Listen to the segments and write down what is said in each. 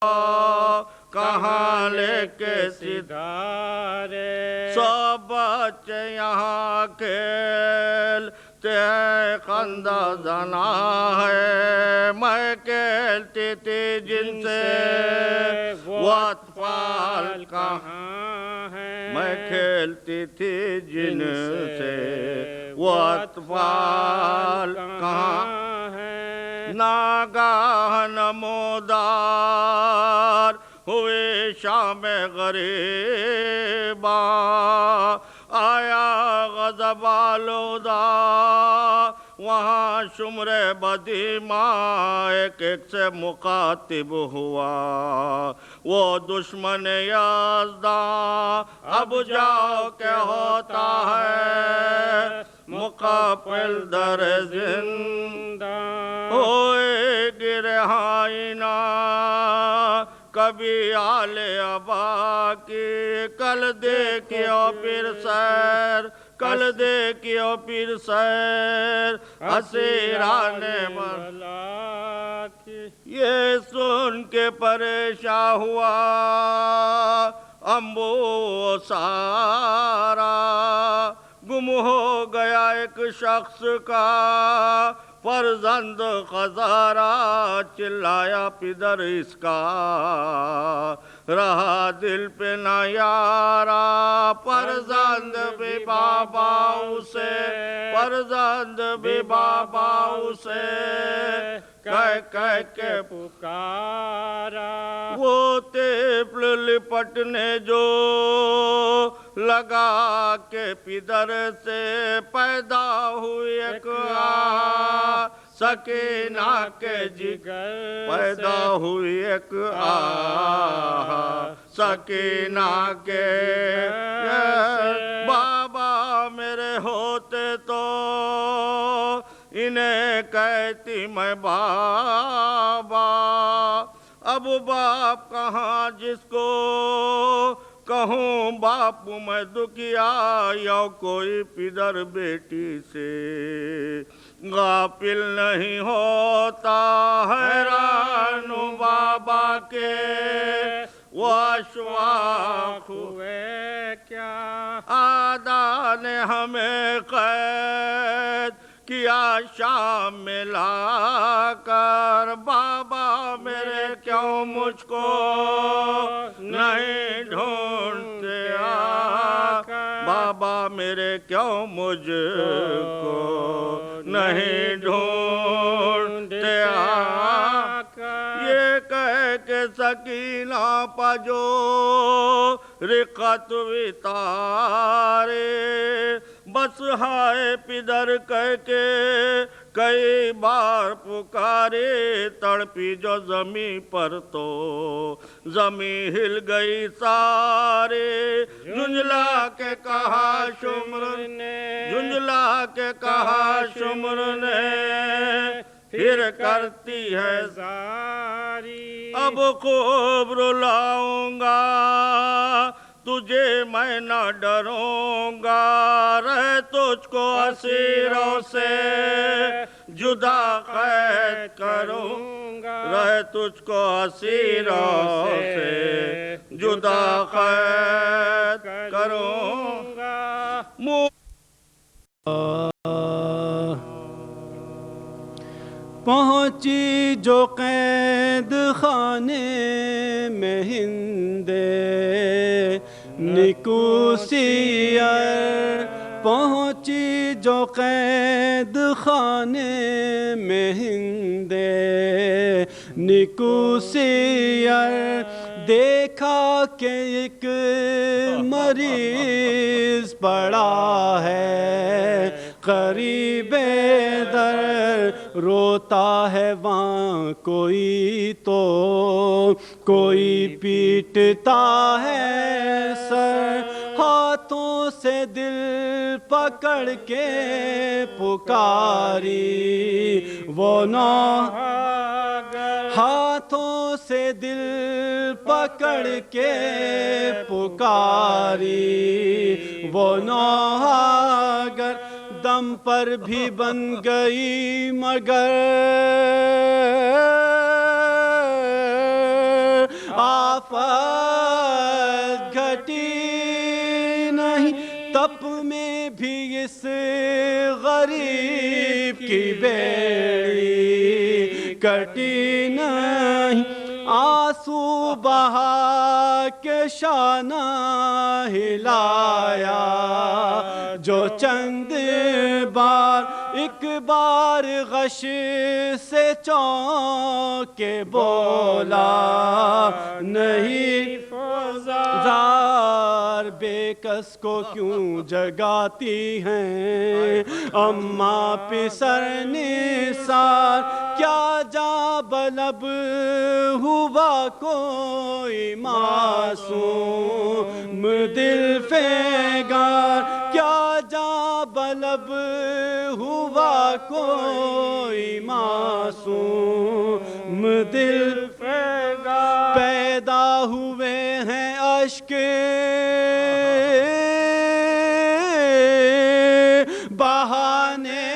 کہاں لے کے ستارے سب بچے یہاں کھیلتے ہیں خندہ زنا ہے میں کھیلتی تھی جن سے وہ اطفال کہاں ہے میں کھیلتی تھی جن سے وہ اطفال کہاں ہے ناگاہ نمودار ہوئے شام غریبا آیا غضب آلودہ وہاں شمر بدیما ایک ایک سے مخاطب ہوا وہ دشمن یزداں اب جاؤ کہ ہوتا ہے مقابل در زندہ ہوئے گرے آئینہ کبھی آل ابا کی کل دیکھیو پھر سیر کل دیکھیو پھر سیر اسیران مولا کی یہ سن کے پریشان ہوا امبو سارا گم ہو گیا ایک شخص کا فرزند خزارہ چلایا پدر اس کا رہا دل پہ نہ یارا فرزند بھی بابا اسے فرزند بھی بابا اسے کہہ کے پکارا وہ طفل لپٹنے جو لگا کے پدر سے پیدا ہوئی ایک سکینہ کے جگر پیدا ہوئی ایک سکینہ کے بابا میرے ہوتے تو انہیں کہتی میں بابا اب باپ کہاں جس کو کہوں باپ میں دکھیا یا کوئی پدر بیٹی سے غافل نہیں ہوتا حیران بابا کے وہ اشواق ہوئے کیا آدھا نے ہمیں قید کیا شام میں لا کر بابا میرے کیوں مجھ کو نہیں ڈھونڈتے بابا میرے کیوں مجھ کو نہیں ڈھونڈتے یہ کہہ کے سکینہ پجو رقت وطارے بس ہائے پدر کہہ کے کئی بار پکارے تڑپی جو زمین پر تو زمین ہل گئی سارے جھنجلا کے کہا شمر نے جھنجلا کے کہا شمر نے پھر کرتی ہے زاری اب خوب رلاؤں گا تجھے میں نہ ڈروں گا رہ تجھ کو اسیروں سے جدا قید کروں گا رہ تجھ کو اسیروں سے جدا قید کروں گا پہنچی جو قید خانے میں ہندے نکوسیر پہنچی جو قید خانے میں ہندے نکوسیر دیکھا کہ ایک مریض پڑا ہے قریب در روتا ہے وہاں کوئی تو کوئی پیٹتا ہے سر ہاتھوں سے دل پکڑ کے پکاری وہ ہاتھوں سے دل پکڑ کے پکاری وہ نوحاگر دم پر بھی بن گئی مگر آفت گھٹی نہیں، تپ میں بھی اس غریب کی بیڑی کٹی نہیں، آنسو بہا کے شانہ ہلایا جو چند بار، ایک بار غش سے چونک کے بولا نہیں، زار بے کس کو کیوں جگاتی ہیں اماں پسر نثار، کیا جا بلب ہوا کوئی معصوم دل فگار، کیا جا بلب ہوا کوئی معصوم دل فگار، پیدا ہوئے ہیں اشک بہانے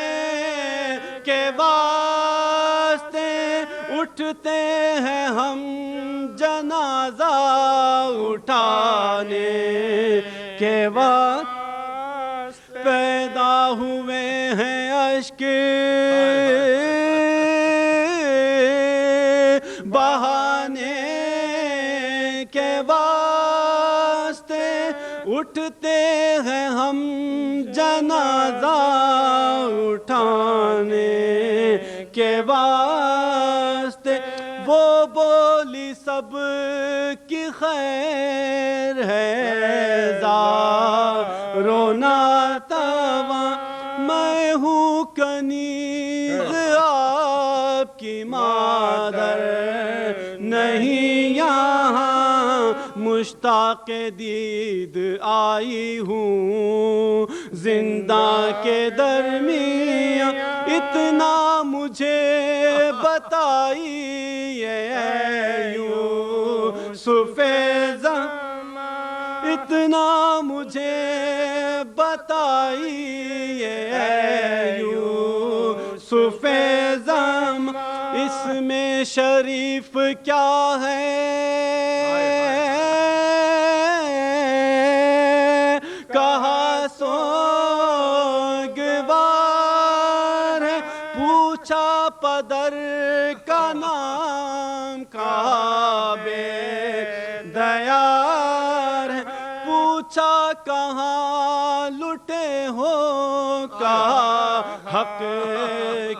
کے واسطے، اٹھتے ہیں ہم جنازہ اٹھانے کے واسطے، پیدا ہوئے ہیں اشک بہانے کے واسطے، اٹھتے ہیں ہم جنازہ اٹھانے کے واسطے، وہ بولی سب کی خیر ہے زارو ناتواں، میں ہوں کنیز آپ کی مادر نہیں یہاں، مشتاق دید آئی ہوں زندہ کے درمیان، اتنا مجھے بتائیے یوسف زمان، اتنا مجھے بتائیے یوسف زمان، اس میں شریف کیا ہے کہا سوگوار ہے، پوچھا پدر کا نام کہا بے دیار ہے، پوچھا کہاں لٹے ہو کہا حق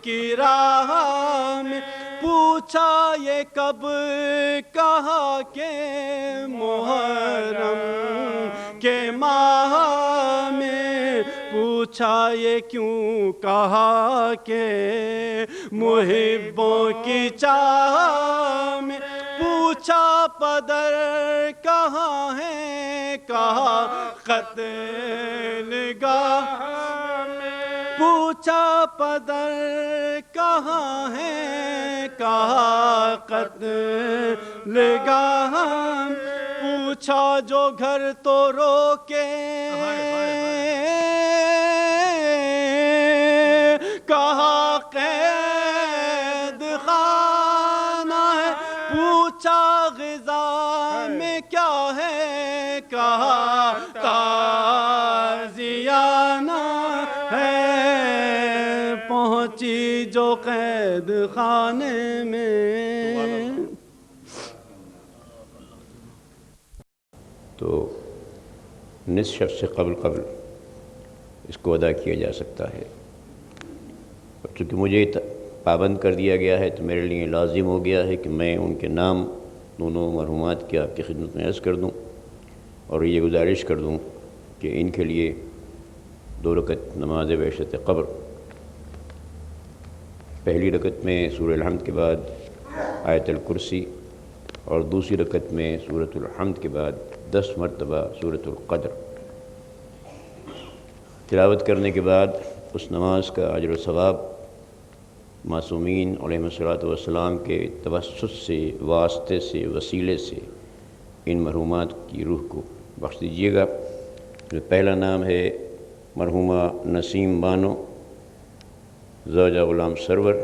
کی راہ میں، پوچھا یہ کب کہا کہ محرم کے ماہ میں، پوچھا یہ کیوں کہا کہ محبوں کی چاہ میں، پوچھا پدر کہاں ہے کہا قتل گاہ میں، پوچھا پدر کہاں ہے کہا قتل گاہ، پوچھا جو گھر تو روکے کہا قید خانہ ہے، پوچھا غذا میں کیا ہے کہا تازیانہ ہے، پہنچی جو قید خانے میں۔ تو نصف شب سے قبل اس کو ادا کیا جا سکتا ہے، اور چونکہ مجھے پابند کر دیا گیا ہے تو میرے لیے لازم ہو گیا ہے کہ میں ان کے نام دونوں مرحومات کی آپ کی خدمت میں عرض کر دوں، اور یہ گزارش کر دوں کہ ان کے لیے 2 رکعت نماز بعشت قبر، پہلی رکعت میں سورہ الحمد کے بعد آیت الکرسی، اور دوسری رکعت میں سورۃ الحمد کے بعد 10 مرتبہ سورۃ القدر تلاوت کرنے کے بعد اس نماز کا اجر و ثواب معصومین علیہ الصلوۃ والسلام کے توسط سے، واسطے سے، وسیلے سے ان مرحومات کی روح کو بخش دیجیے گا۔ پہلا نام ہے مرحومہ نسیم بانو زوجہ غلام سرور،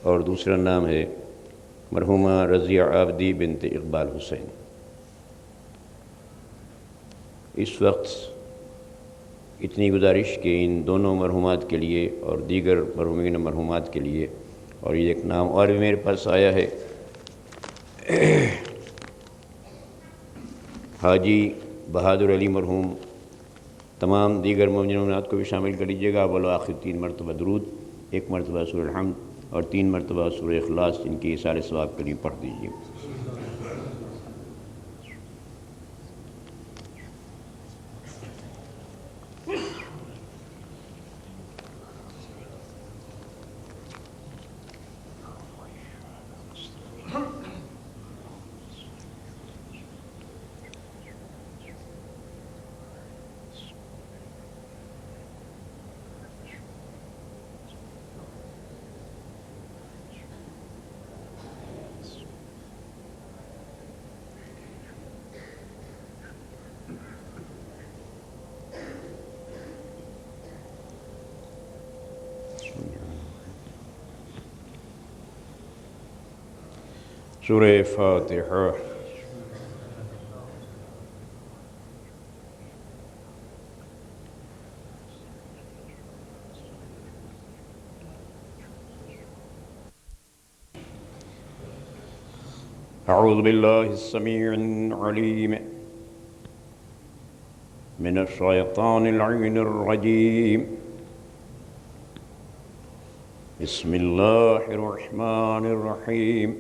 اور دوسرا نام ہے مرحومہ رضیہ عابدی بنت اقبال حسین۔ اس وقت اتنی گزارش کہ ان دونوں مرحومات کے لیے اور دیگر مرحومین مرحومات کے لیے، اور یہ ایک نام اور بھی میرے پاس آیا ہے، حاجی بہادر علی مرحوم، تمام دیگر مومنات کو بھی شامل کر لیجیے گا۔ اول و آخر 3 مرتبہ درود، 1 مرتبہ سورہ الحمد اور 3 مرتبہ سورہ اخلاص، ان کی اثار ثواب کے لیے پڑھ دیجیے۔ سورہ فاتحہ۔ اعوذ باللہ السمیع العلیم من الشیطان اللعین الرجیم، بسم اللہ الرحمن الرحیم،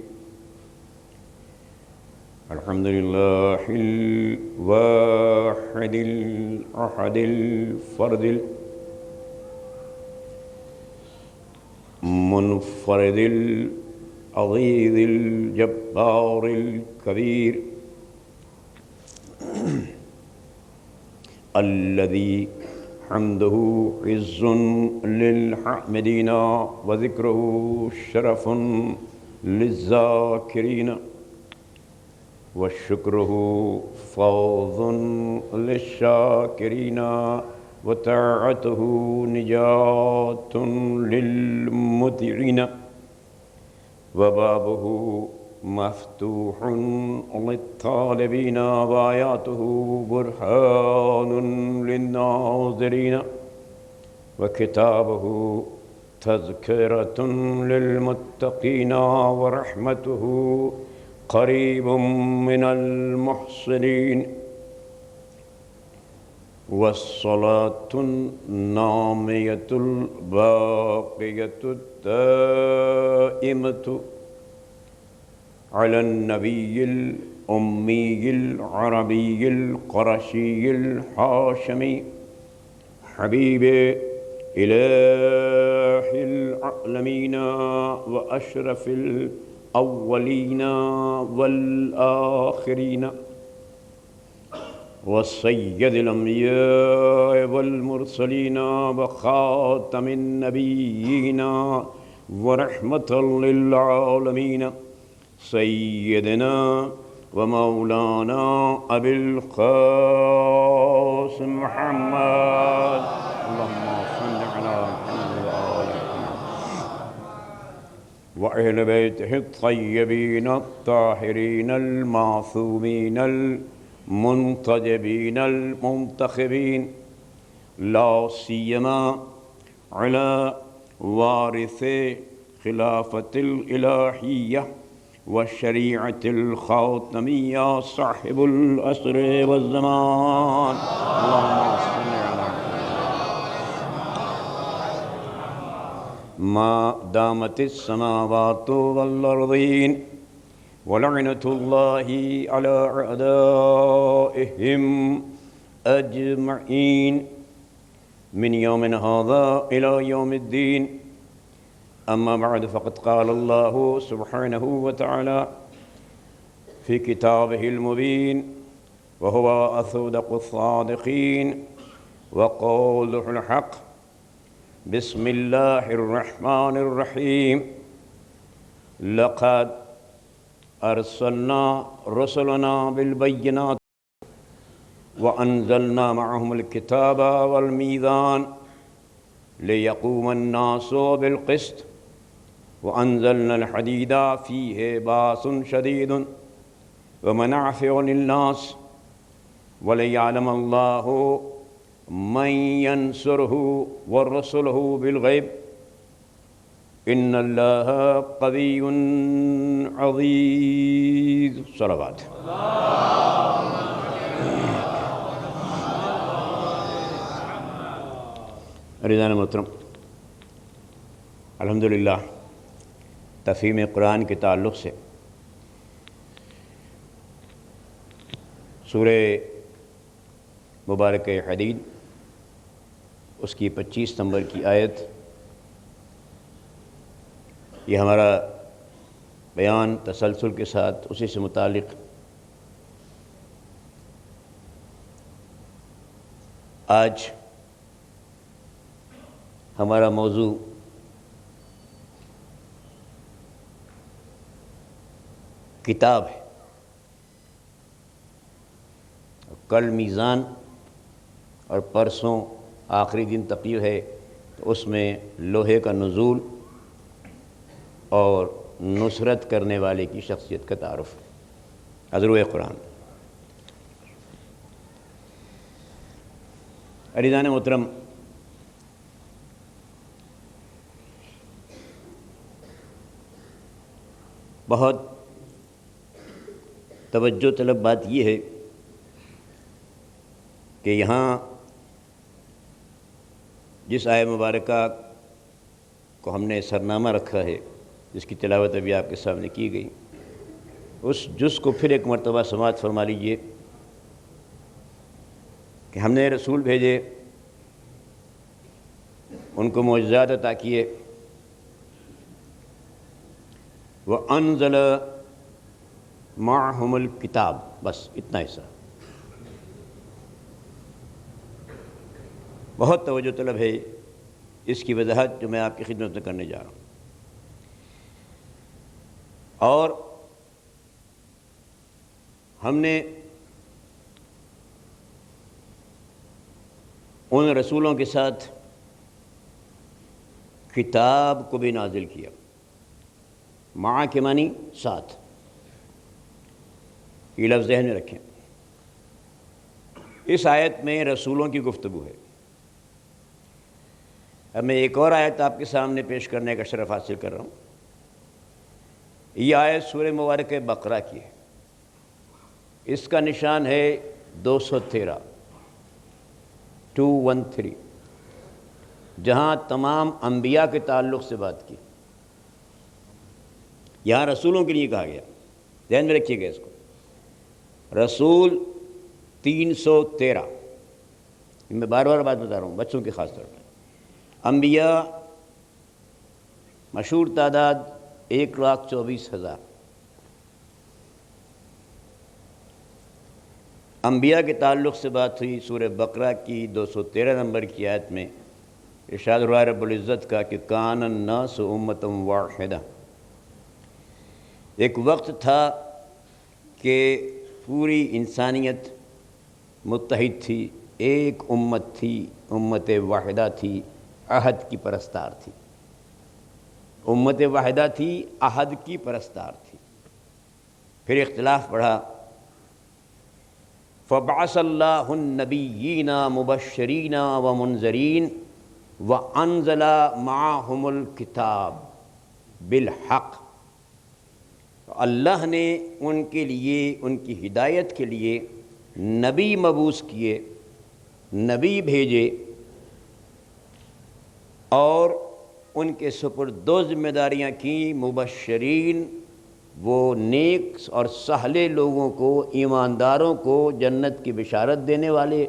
الحمد للہ الواحد الاحد الفرد المنفرد العزیز الجبار الکبیر الذي حمده عز للحامدین وذکره شرف للذاکرین وشکرہ فوز للشاکرین وطاعتہ نجات للمطیعین وبابہ مفتوح للطالبین وآیاتہ برہان للناظرین وکتابہ تذکرۃ للمتقین ورحمتہ قریب من المحسنین والصلاة النامية الباقية الدائمة على النبي الأمي العربي القرشي الحاشمي حبيب إله العالمين وأشرف الأولين والآخرين وسيد الأنبياء والمرسلين وخاتم النبيين ورحمة للعالمين سيدنا ومولانا أبي القاسم محمد اللهم صل على محمد وآل محمد وأهل بيته الطيبين الطاهرين المعصومين المنتجبين المنتخبين لا سيما على وارث خلافة الإلهية والشريعة الخاتمية صاحب الأسر والزمان اللهم صل على ما دامت السماوات والأرضين ولعنة الله على أعدائهم أجمعين من يوم هذا إلى يوم الدين أما بعد فقد قال الله سبحانه وتعالى في كتابه المبين وهو أصدق الصادقين وقوله الحق بسم الله الرحمن الرحيم لقد أرسلنا رسلنا بالبينات وأنزلنا معهم الكتاب والميزان ليقوم الناس بالقسط وَأَنزَلْنَا الْحَدِيدَ فِيهِ بَأْسٌ شَدِيدٌ وَمَنَافِعُ لِلنَّاسِ وَلِيَعْلَمَ اللَّهُ مَن يَنصُرُهُ وَرُسُلَهُ بِالْغَيْبِ إِنَّ اللَّهَ قَوِيٌّ عَزِيزٌ. صلوات. عزیزان محترم، الحمدللہ تفہیم قرآن کے تعلق سے سورہ مبارک حدید اس کی 25 نمبر کی آیت، یہ ہمارا بیان تسلسل کے ساتھ اسی سے متعلق آج ہمارا موضوع کتاب ہے. کل میزان اور پرسوں آخری دن تقریر ہے، تو اس میں لوہے کا نزول اور نصرت کرنے والے کی شخصیت کا تعارف، عذروِ قرآن. عزیزان محترم، بہت توجہ طلب بات یہ ہے کہ یہاں جس آیہ مبارکہ کو ہم نے سرنامہ رکھا ہے، جس کی تلاوت ابھی آپ کے سامنے کی گئی، اس جز کو پھر ایک مرتبہ سماعت فرما لیجئے کہ ہم نے رسول بھیجے، ان کو معجزات عطا کیے، وَأَنزَلَ مَعَهُمُ الْكِتَابَ، بس اتنا حصہ بہت توجہ طلب ہے. اس کی وضاحت جو میں آپ کی خدمت میں کرنے جا رہا ہوں. اور ہم نے ان رسولوں کے ساتھ کتاب کو بھی نازل کیا. مع کے معنی ساتھ، یہ لفظ ذہن میں رکھیں. اس آیت میں رسولوں کی گفتگو ہے. اب میں ایک اور آیت آپ کے سامنے پیش کرنے کا شرف حاصل کر رہا ہوں. یہ آیت سورہ مبارک بقرہ کی ہے. اس کا نشان ہے 213، جہاں تمام انبیاء کے تعلق سے بات کی. یہاں رسولوں کے لیے کہا گیا، ذہن میں رکھیے گا اس کو. رسول 313، میں بار بار بات بتا رہا ہوں بچوں کے خاص طور پر. انبیاء مشہور تعداد 1,24,000. انبیاء کے تعلق سے بات ہوئی سورہ بقرہ کی 213 نمبر کی آیت میں. ارشاد ہوا رب العزت کا کہ کان الناس امۃ واحدہ. ایک وقت تھا کہ پوری انسانیت متحد تھی، ایک امت تھی، امت واحدہ تھی، عہد کی پرستار تھی. امت واحدہ تھی، عہد کی پرستار تھی. پھر اختلاف بڑھا. فبعث اللہ النبیین مبشرین ومنذرین وانزل معهم الکتاب بالحق. اللہ نے ان کے لیے، ان کی ہدایت کے لیے نبی مبعوث کیے، نبی بھیجے، اور ان کے سپرد دو ذمہ داریاں کی. مبشرین، وہ نیک اور سہلے لوگوں کو، ایمانداروں کو جنت کی بشارت دینے والے،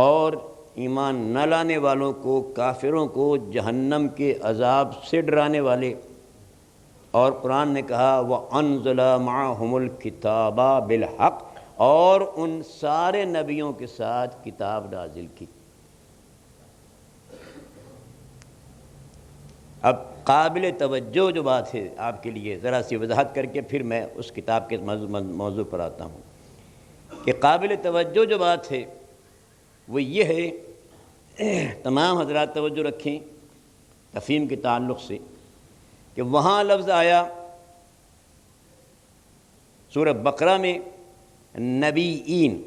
اور ایمان نہ لانے والوں کو، کافروں کو جہنم کے عذاب سے ڈرانے والے. اور قرآن نے کہا وَأَنزَلَ مَعَهُمُ الْكِتَابَ بِالْحَقِّ، اور ان سارے نبیوں کے ساتھ کتاب نازل کی. اب قابل توجہ جو بات ہے آپ کے لیے، ذرا سی وضاحت کر کے پھر میں اس کتاب کے موضوع پر آتا ہوں. کہ قابل توجہ جو بات ہے وہ یہ ہے، تمام حضرات توجہ رکھیں تفہیم کے تعلق سے، کہ وہاں لفظ آیا سورہ بقرہ میں نبیین،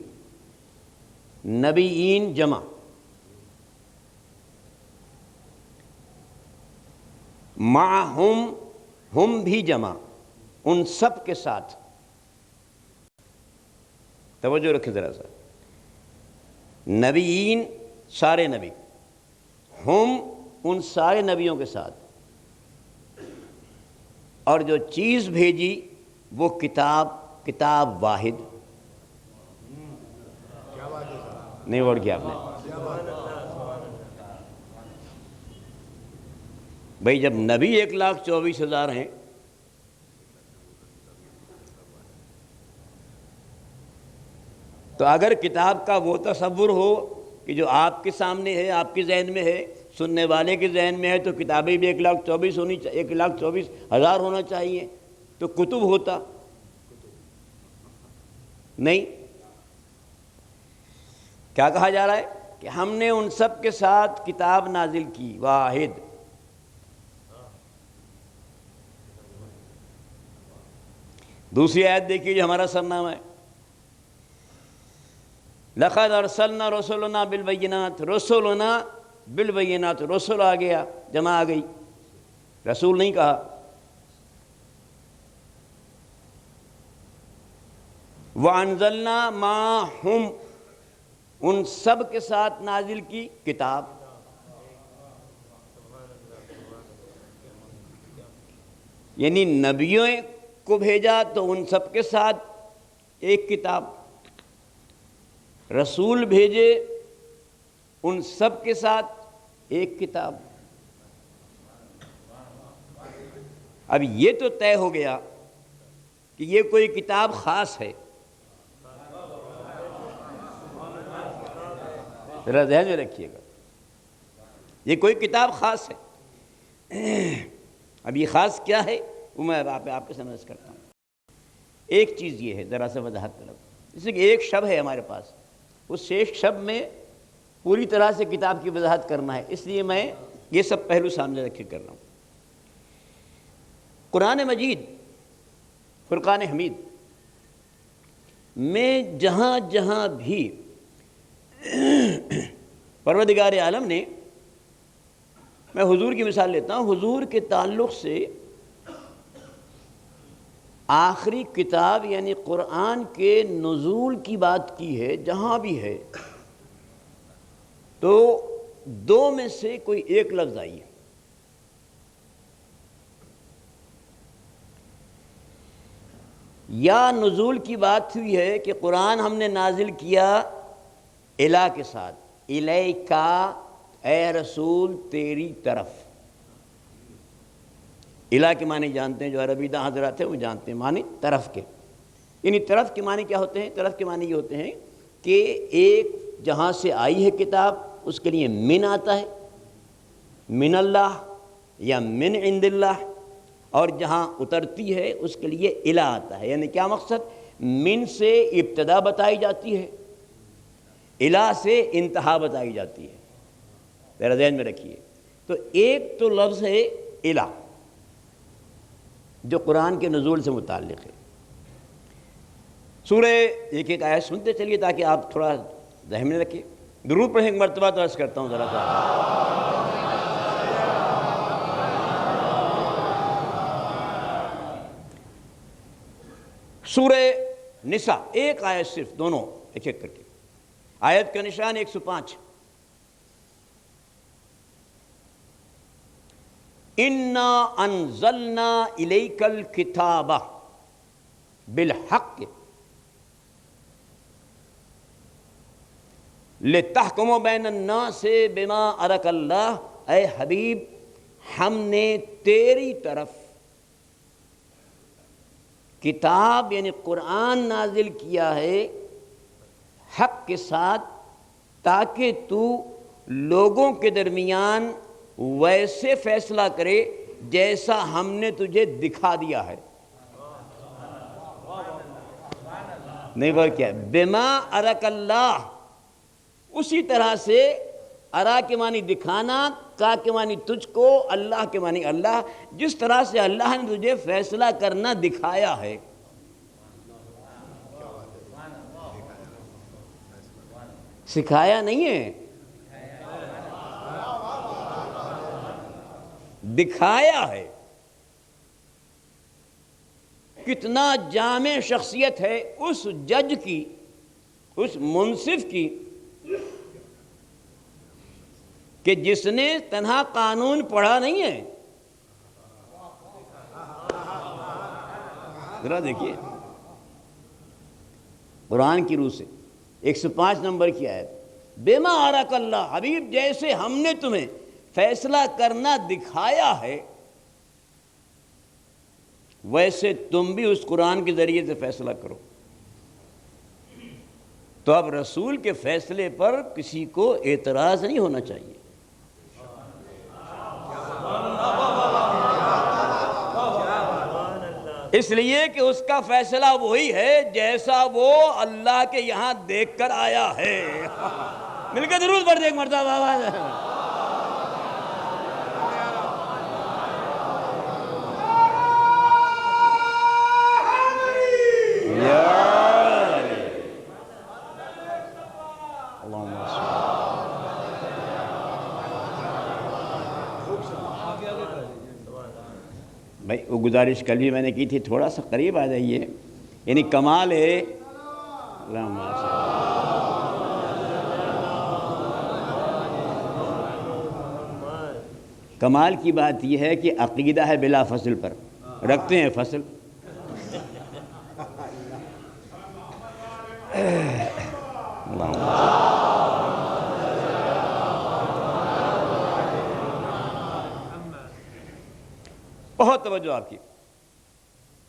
نبیین جمع، معہم ہم بھی جمع، ان سب کے ساتھ. توجہ رکھیں ذرا سا، نبیین سارے نبی، ہم ان سارے نبیوں کے ساتھ، اور جو چیز بھیجی وہ کتاب واحد. نہیں ووٹ کیا آپ نے؟ بھائی جب نبی 1,24,000 ہیں تو اگر کتاب کا وہ تصور ہو کہ جو آپ کے سامنے ہے، آپ کے ذہن میں ہے، سننے والے کے ذہن میں ہے، تو کتابیں بھی 1,24,000 ہونا چاہیے، تو کتب ہوتا نہیں. کیا کہا جا رہا ہے کہ ہم نے ان سب کے ساتھ کتاب نازل کی واحد. دوسری آیت دیکھیے جو ہمارا سرنامہ ہے، لَقَدْ أَرْسَلْنَا رُسُلَنَا بِالْبَيِّنَاتِ، رسولنا بالبینات، رسول آ گیا، جمع آ گئی، رسول نہیں کہا. وَأَنزَلْنَا مَعَهُمْ، ان سب کے ساتھ نازل کی کتاب. یعنی نبیوں کو بھیجا تو ان سب کے ساتھ ایک کتاب، رسول بھیجے ان سب کے ساتھ ایک کتاب. اب یہ تو طے ہو گیا کہ یہ کوئی کتاب خاص ہے. ذرا ذہن میں رکھیے گا، یہ کوئی کتاب خاص ہے. اب یہ خاص کیا ہے وہ میں آپ کے سامنے کرتا ہوں. ایک چیز یہ ہے، ذرا سے وضاحت طلب، جیسے کہ ایک شب ہے ہمارے پاس، اس ایک شب میں پوری طرح سے کتاب کی وضاحت کرنا ہے، اس لیے میں یہ سب پہلو سامنے رکھ کے کر رہا ہوں. قرآن مجید فرقان حمید میں جہاں جہاں بھی پروردگار عالم نے، میں حضور کی مثال لیتا ہوں، حضور کے تعلق سے آخری کتاب یعنی قرآن کے نزول کی بات کی ہے، جہاں بھی ہے تو دو میں سے کوئی ایک لفظ آئی ہے. یا نزول کی بات ہوئی ہے کہ قرآن ہم نے نازل کیا الہ کے ساتھ، الیکا، اے رسول تیری طرف. الہ کے معنی جانتے ہیں، جو عربی داں حضرات ہیں وہ جانتے ہیں معنی طرف کے. یعنی طرف کے معنی کیا ہوتے ہیں؟ طرف کے معنی یہ ہوتے ہیں کہ ایک جہاں سے آئی ہے کتاب اس کے لیے من آتا ہے، من اللہ یا من عند اللہ، اور جہاں اترتی ہے اس کے لیے الہ آتا ہے. یعنی کیا مقصد؟ من سے ابتدا بتائی جاتی ہے، الہ سے انتہا بتائی جاتی ہے. ذرا ذہن میں رکھیے. تو ایک تو لفظ ہے الہ جو قرآن کے نزول سے متعلق ہے. سورہ ایک ایک آیت سنتے چلیے تاکہ آپ تھوڑا ذہن میں رکھیں. درود پڑھیں ایک مرتبہ تو عرض کرتا ہوں ذرا سا. سورہ نساء ایک آیت صرف، دونوں ایک ایک کر کے. آیت کا نشان 105. اِنَّا أَنزَلْنَا إِلَيْكَ الْكِتَابَ بِالْحَقِّ لِتَحْكُمَ بَيْنَ النَّاسِ بِمَا أَرَاكَ اللَّهُ. اے حبیب ہم نے تیری طرف کتاب یعنی قرآن نازل کیا ہے حق کے ساتھ، تاکہ تو لوگوں کے درمیان ویسے فیصلہ کرے جیسا ہم نے تجھے دکھا دیا ہے. نہیں غور کیا؟ بما ارک اللہ، اسی طرح سے ارا کے معنی دکھانا، کا کے معنی تجھ کو، اللہ کے معنی اللہ. جس طرح سے اللہ نے تجھے فیصلہ کرنا دکھایا ہے، سکھایا نہیں ہے، دکھایا ہے. کتنا جامع شخصیت ہے اس جج کی، اس منصف کی، کہ جس نے تنہا قانون پڑھا نہیں ہے. ذرا دیکھیے قرآن کی روح سے 105 نمبر کی آیت، بما اراک اللہ، حبیب جیسے ہم نے تمہیں فیصلہ کرنا دکھایا ہے ویسے تم بھی اس قرآن کے ذریعے سے فیصلہ کرو. تو اب رسول کے فیصلے پر کسی کو اعتراض نہیں ہونا چاہیے. اس لیے کہ اس کا فیصلہ وہی ہے جیسا وہ اللہ کے یہاں دیکھ کر آیا ہے. مل کے درود پڑھ دے ایک مرتبہ. بھائی وہ گزارش کل بھی میں نے کی تھی، تھوڑا سا قریب آ جائیے. یعنی کمال ہے. کمال کی بات یہ ہے کہ عقیدہ ہے بلا فصل پر، رکھتے ہیں فصل. بہت توجہ آپ کی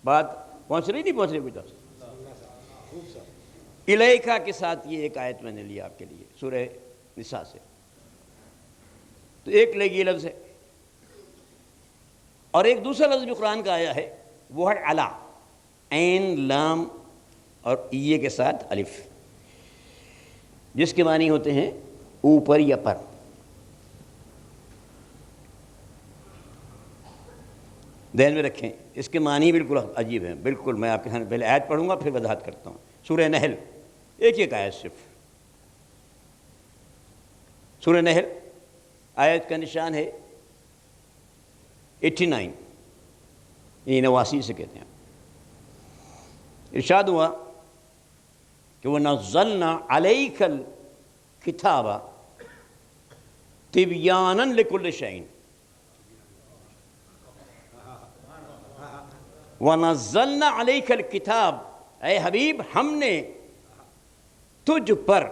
بات پہنچ رہی نہیں پہنچ رہی بیٹا. الیکا کے ساتھ یہ ایک آیت میں نے لیا آپ کے لیے سورہ نساء سے. تو ایک لگی لفظ ہے اور ایک دوسرا لفظ جو قرآن کا آیا ہے وہ ہے علا، عین لام اور ایے کے ساتھ الف، جس کے معنی ہوتے ہیں اوپر یا پر. ذہن میں رکھیں اس کے معنی بالکل عجیب ہیں. بالکل میں آپ کے سامنے پہلے آیت پڑھوں گا پھر وضاحت کرتا ہوں. سورہ نحل ایک آیت صرف. سورہ نحل آیت کا نشان ہے 89، یہ 89 سے کہتے ہیں. ارشاد ہوا کہ وَنَزَّلْنَا عَلَيْكَ الْكِتَابَ تِبْيَانًا لِكُلِّ شَيْءٍ. وَنَزَّلْنَا عَلَيْكَ الْكِتَابَ، اے حبیب ہم نے تجھ پر،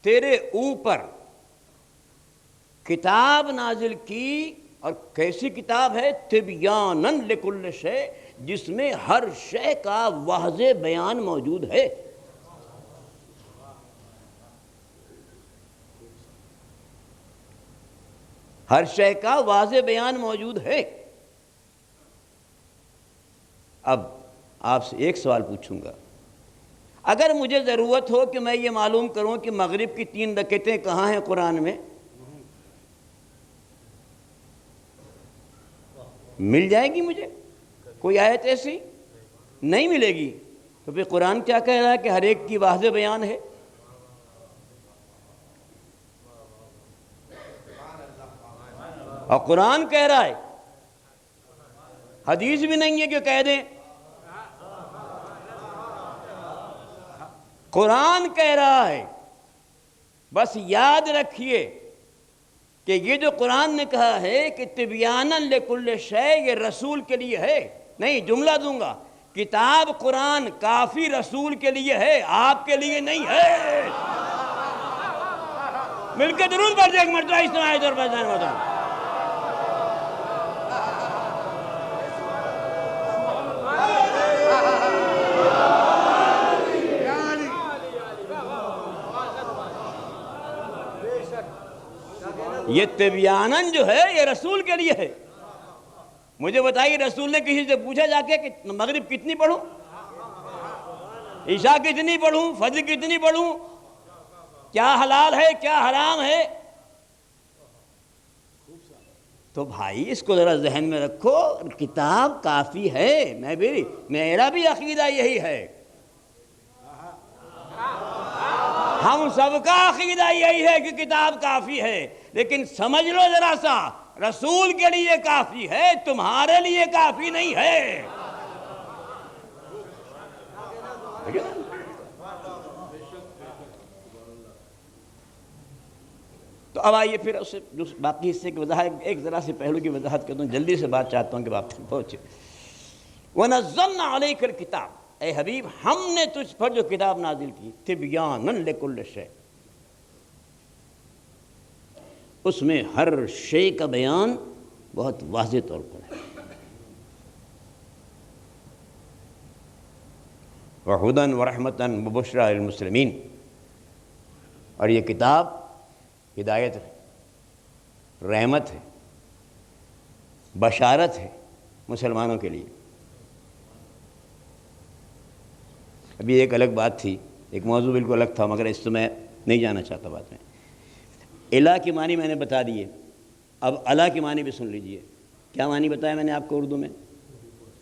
تیرے اوپر کتاب نازل کی. اور کیسی کتاب ہے؟ تِبْيَانًا لِكُلِّ شَيْءٍ، جس میں ہر شے کا واضح بیان موجود ہے. ہر شے کا واضح بیان موجود ہے. اب آپ سے ایک سوال پوچھوں گا، اگر مجھے ضرورت ہو کہ میں یہ معلوم کروں کہ مغرب کی 3 رکعتیں کہاں ہیں قرآن میں، مل جائے گی مجھے؟ کوئی آیت ایسی نہیں ملے گی. تو پھر قرآن کیا کہہ رہا ہے کہ ہر ایک کی واضح بیان ہے. اور قرآن کہہ رہا ہے، حدیث بھی نہیں ہے کہ کہہ دیں. قرآن کہہ رہا ہے. بس یاد رکھیے کہ یہ جو قرآن نے کہا ہے کہ تبیاناً لکل شے، یہ رسول کے لیے ہے. نہیں، جملہ دوں گا، کتاب قرآن کافی رسول کے لیے ہے، آپ کے لیے نہیں ہے. مل کے درود پڑھ دیں ایک مرتبہ اجتماعی طور پر. یہ تبیاناً جو ہے یہ رسول کے لیے ہے. مجھے بتائیے رسول نے کسی سے پوچھا جا کے کہ مغرب کتنی پڑھوں، عشاء کتنی پڑھوں، فجر کتنی پڑھوں، کیا حلال ہے کیا حرام ہے؟ تو بھائی اس کو ذرا ذہن میں رکھو، کتاب کافی ہے، میرا بھی عقیدہ یہی ہے، ہم سب کا عقیدہ یہی ہے کہ کتاب کافی ہے، لیکن سمجھ لو ذرا سا، رسول کے لیے کافی ہے، تمہارے لیے کافی نہیں ہے۔ تو اب آئیے پھر اس باقی حصے کی وضاحت، ایک ذرا سے پہلو کی وضاحت کرتا ہوں، جلدی سے بات چاہتا ہوں کہ آپ تک پہنچے۔ وَنَزَّلْنَا عَلَيْكَ الْكِتَابَ، اے حبیب ہم نے تجھ پر جو کتاب نازل کی، تِبْيَانًا لِكُلِّ شَيْءٍ، اس میں ہر شے کا بیان بہت واضح طور پر ہے، وَهُدًى وَرَحْمَةً وَبُشْرَىٰ لِلْمُسْلِمِينَ، اور یہ کتاب ہدایت ہے، رحمت ہے، بشارت ہے مسلمانوں کے لیے۔ ابھی ایک الگ بات تھی، ایک موضوع بالکل الگ تھا، مگر اس سے میں نہیں جانا چاہتا بات میں۔ الہ کی معنی میں نے بتا دیے، اب الہ کی معنی بھی سن لیجئے۔ کیا معنی بتایا میں نے آپ کو اردو میں؟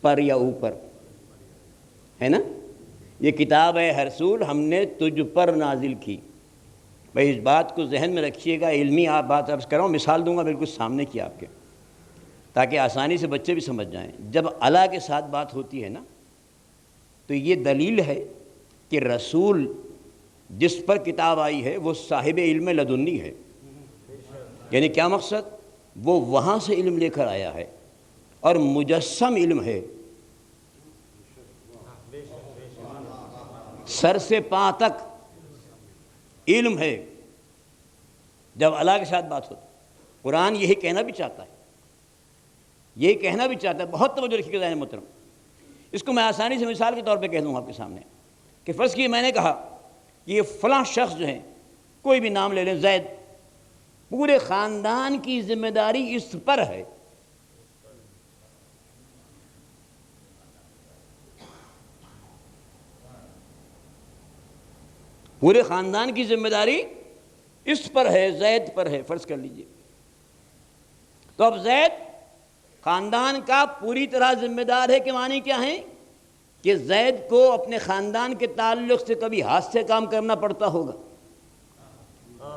پر یا اوپر، ہے نا؟ یہ کتاب ہے رسول ہم نے تجھ پر نازل کی۔ بھائی اس بات کو ذہن میں رکھیے گا، علمی آپ بات عرض کر رہا ہوں، مثال دوں گا بالکل سامنے کی آپ کے، تاکہ آسانی سے بچے بھی سمجھ جائیں۔ جب الہ کے ساتھ بات ہوتی ہے نا، تو یہ دلیل ہے کہ رسول جس پر کتاب آئی ہے وہ صاحب علم لدنی ہے۔ یعنی کیا مقصد؟ وہ وہاں سے علم لے کر آیا ہے اور مجسم علم ہے، سر سے پاں تک علم ہے۔ جب اللہ کے ساتھ بات ہوتی، قرآن یہی کہنا بھی چاہتا ہے، یہی کہنا بھی چاہتا ہے، بہت توجہ رکھیے گا محترم۔ اس کو میں آسانی سے مثال کے طور پہ کہہ دوں گا آپ کے سامنے کہ فرض کیے میں نے کہا کہ یہ فلاں شخص جو ہیں، کوئی بھی نام لے لیں، زید، پورے خاندان کی ذمہ داری اس پر ہے۔ پورے خاندان کی ذمہ داری اس پر ہے، زید پر ہے، فرض کر لیجئے۔ تو اب زید خاندان کا پوری طرح ذمہ دار ہے کہ معنی کیا ہے کہ زید کو اپنے خاندان کے تعلق سے کبھی ہاتھ سے کام کرنا پڑتا ہوگا،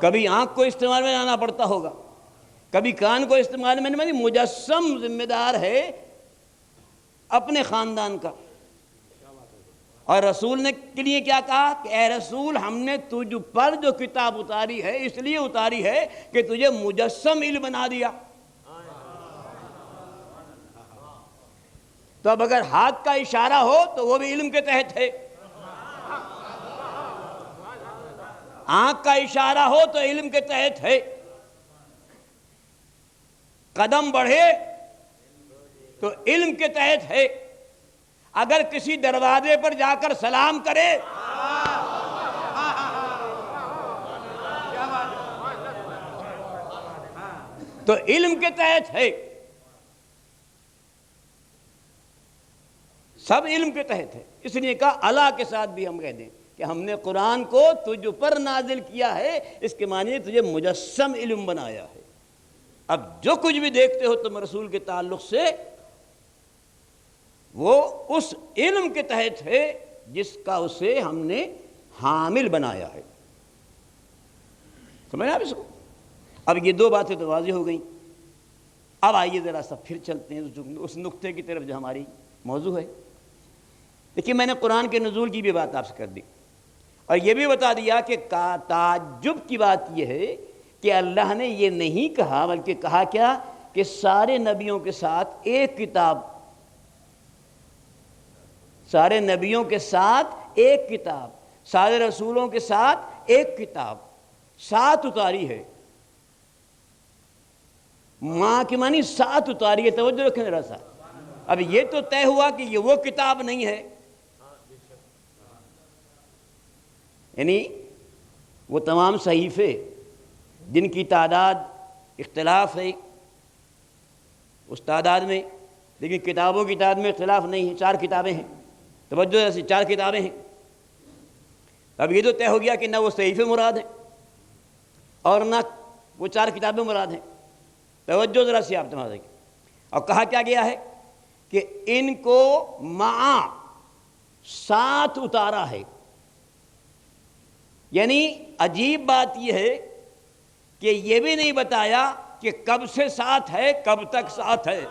کبھی آنکھ کو استعمال میں لانا پڑتا ہوگا، کبھی کان کو استعمال میں، مجسم ذمہ دار ہے اپنے خاندان کا۔ اور رسول نے کے لیے کیا کہا کہ اے رسول ہم نے تجھ پر جو کتاب اتاری ہے اس لیے اتاری ہے کہ تجھے مجسم علم بنا دیا۔ تو اب اگر ہاتھ کا اشارہ ہو تو وہ بھی علم کے تحت ہے، آنکھ کا اشارہ ہو تو علم کے تحت ہے، قدم بڑھے تو علم کے تحت ہے، اگر کسی دروازے پر جا کر سلام کرے تو علم کے تحت ہے، سب علم کے تحت ہے۔ اس لیے کہا اللہ کے ساتھ بھی ہم کہہ دیں کہ ہم نے قرآن کو تجھ پر نازل کیا ہے، اس کے معنی تجھے مجسم علم بنایا ہے۔ اب جو کچھ بھی دیکھتے ہو تم رسول کے تعلق سے، وہ اس علم کے تحت ہے جس کا اسے ہم نے حامل بنایا ہے۔ سمجھا آپ اس کو؟ اب یہ دو باتیں تو واضح ہو گئیں۔ اب آئیے ذرا سا پھر چلتے ہیں اس نقطے کی طرف جو ہماری موضوع ہے۔ دیکھیے میں نے قرآن کے نزول کی بھی بات آپ سے کر دی، اور یہ بھی بتا دیا کہ تعجب کی بات یہ ہے کہ اللہ نے یہ نہیں کہا، بلکہ کہا کیا کہ سارے نبیوں کے ساتھ ایک کتاب، سارے نبیوں کے ساتھ ایک کتاب، سارے رسولوں کے ساتھ ایک کتاب ساتھ اتاری ہے۔ ماں کی معنی ساتھ اتاری ہے، توجہ رکھیں ذرا سا۔ اب یہ تو طے ہوا کہ یہ وہ کتاب نہیں ہے، یعنی وہ تمام صحیفے جن کی تعداد اختلاف ہے اس تعداد میں، لیکن کتابوں کی تعداد میں اختلاف نہیں ہے، 4 کتابیں ہیں، توجہ ایسی 4 کتابیں ہیں۔ اب یہ تو طے ہو گیا کہ نہ وہ صحیفے مراد ہیں اور نہ وہ 4 کتابیں مراد ہیں، توجہ ذرا سی آپ تمہارے کی. اور کہا کیا گیا ہے کہ ان کو معا ساتھ اتارا ہے. یعنی عجیب بات یہ ہے کہ یہ بھی نہیں بتایا کہ کب سے ساتھ ہے، کب تک ساتھ ہے.